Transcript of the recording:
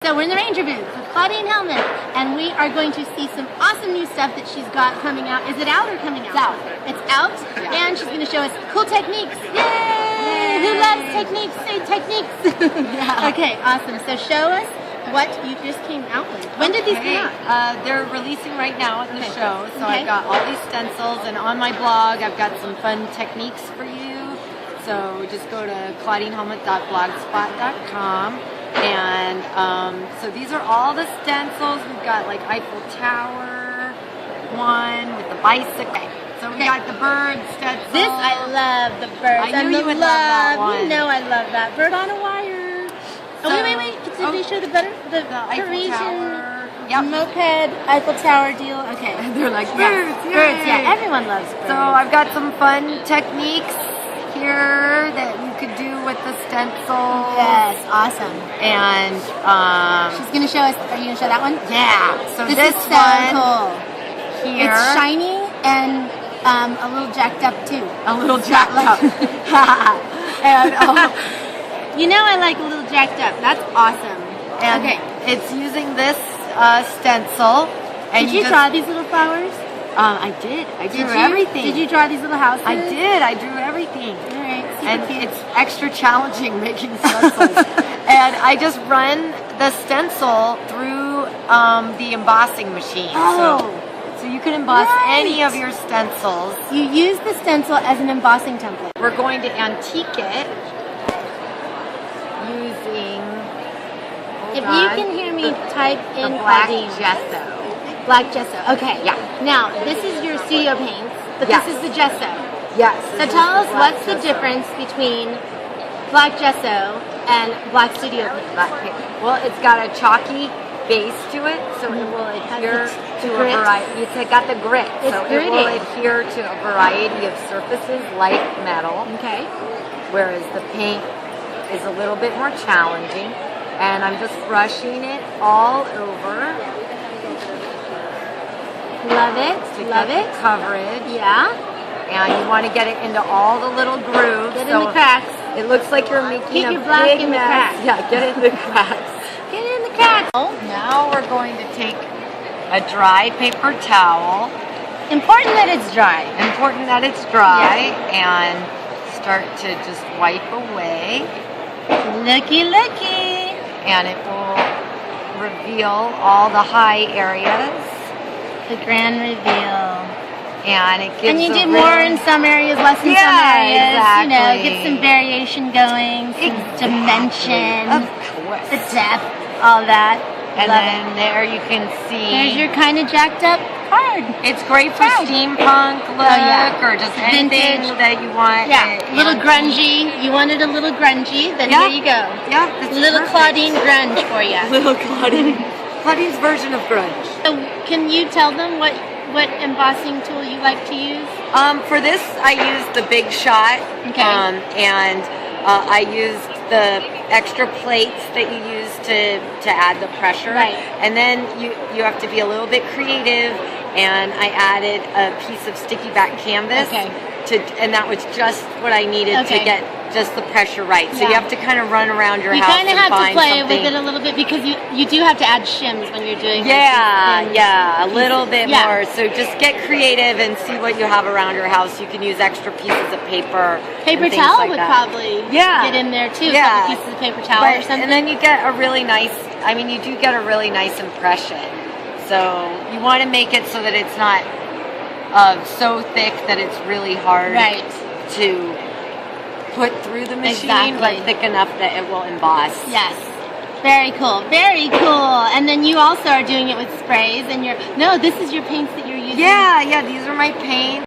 So we're in the Ranger booth with Claudine Hellmuth, and we are going to see some awesome new stuff that she's got coming out. Is it out or coming out? It's out. It's out, yeah. And she's going to show us cool techniques. Yay! Yay! Who loves techniques? Say techniques. Yeah. Okay, awesome. So show us what you just came out with. When did these come out? They're releasing right now at the show. So I've got all these stencils, and on my blog I've got some fun techniques for you. So just go to claudinehellmuth.blogspot.com. And so these are all the stencils. We've got like Eiffel Tower one with the bicycle. So we got the bird stencil. This I love, the bird. I knew you would love that one. You know I love that. Bird on a wire. So, wait. Did they show the better? The Eiffel Tower. Yep. Moped, Eiffel Tower deal. Okay. They're like birds. Birds, yeah. Everyone loves birds. So I've got some fun techniques here that you could do with the stencil. Yes, awesome. And she's gonna show us. Are you gonna show that one? Yeah. So this is so one cool. Here, it's shiny and a little jacked up too. A little jacked up. And you know I like a little jacked up. That's awesome. And it's using this stencil. And did you draw these little flowers? I did. I drew everything. Did you draw these little houses? I did. I drew everything. All right. And it's extra challenging making stencils. And I just run the stencil through the embossing machine. Oh. So you can emboss any of your stencils. You use the stencil as an embossing template. We're going to antique it using. If you can hear me, type in black Claudine. gesso. Black gesso. Okay. Yeah. Now, this is your studio paints, but Yes. this is the gesso. Yes. So tell us what's the difference between black gesso and black studio paint? Well, it's got a chalky base to it, so it will adhere to a variety. It's got the grit, so it will adhere to a variety of surfaces like metal. Okay. Whereas the paint is a little bit more challenging, and I'm just brushing it all over. Love it. Love it. Coverage. Yeah. And you want to get it into all the little grooves. Get in the cracks. It looks like you're making Keep a your black big in the mess. cracks. Yeah, get it in the cracks. Get in the cracks. Now we're going to take a dry paper towel. Important that it's dry. Important that it's dry, and start to just wipe away. Looky, looky. And it will reveal all the high areas. The grand reveal. And it gives. And you do more in some areas, less in some areas. Exactly. You know, get some variation going, some dimension, Of course. the depth, all that. And then there you can see. There's your kind of jacked up card. It's great for steampunk look or just anything that you want. Yeah, a little grungy. You wanted a little grungy, then here you go. Yeah, that's little Claudine grunge for you. Little Claudine. Claudine's version of grunge. So can you tell them what embossing tool you like to use? For this, I used the Big Shot. Okay. And I used the extra plates that you use to add the pressure. Right. And then you have to be a little bit creative, and I added a piece of sticky back canvas. Okay. And that was just what I needed to get just the pressure right. So you have to kind of run around your house and find something. You kind of have to play with it a little bit because you do have to add shims when you're doing a little bit more. So just get creative and see what you have around your house. You can use extra pieces of paper. Paper towel would probably get in there too. A couple pieces of paper towel or something. And then you get a really nice, you do get a really nice impression. So you want to make it so that it's not so thick that it's really hard to put through the machine, but thick enough that it will emboss. Yes. Very cool. Very cool. And then you also are doing it with sprays, and this is your paints that you're using? Yeah, these are my paints.